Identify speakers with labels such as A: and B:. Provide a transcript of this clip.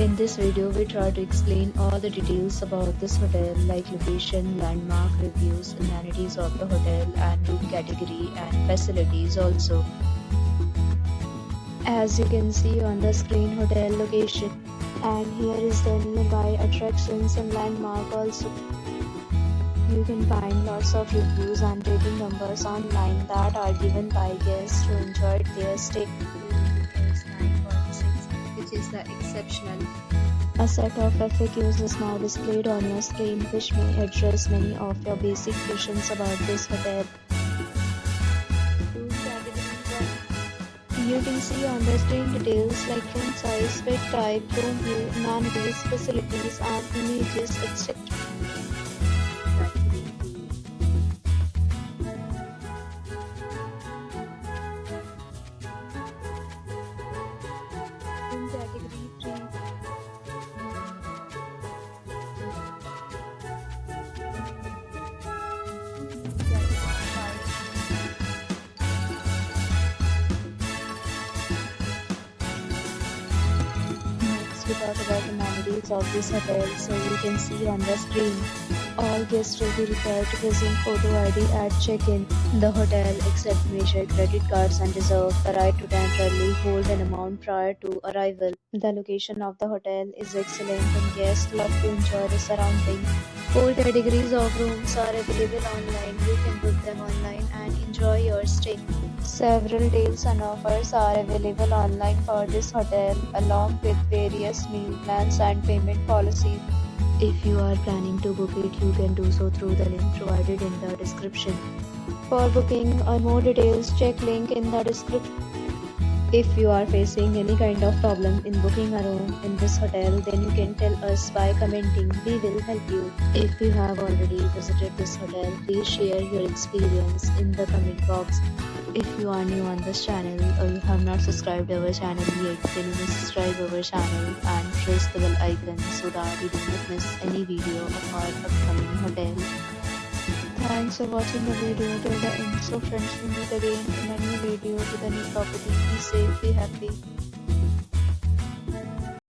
A: In this video, we try to explain all the details about this hotel like location, landmark, reviews, amenities of the hotel and room category and facilities also. As you can see on the screen, hotel location, and here is the nearby attractions and landmark also. You can find lots of reviews and rating numbers online that are given by guests who enjoyed their stay. Is 9.6, which is the exceptional. A set of FAQs is now displayed on your screen, which may address many of your basic questions about this hotel. You can see on the screen details like room size, bed type, room view, amenities, facilities, and images, etc. Room category 3. Next, we talk about amenities of this hotel. So you can see on the screen, all guests will be required to present photo ID at check-in. The hotel accepts major credit cards and reserves the right to temporarily hold an amount prior to arrival. The location of the hotel is excellent and guests love to enjoy the surroundings. 4 categories of rooms are available online. You can book them online and enjoy your stay. Several deals and offers are available online for this hotel, along with various meal plans and payment policies. If you are planning to book it, you can do so through the link provided in the description. For booking or more details, check link in the description. If you are facing any kind of problem in booking a room in this hotel, then you can tell us by commenting. We will help you. If you have already visited this hotel, please share your experience in the comment box. If you are new on this channel or you have not subscribed our channel yet, then you must subscribe our channel and press the bell icon so that you do not miss any video of our upcoming hotel. Thanks for watching the video till the end. So friends, we meet again in a new video with a new property. Be safe, be happy.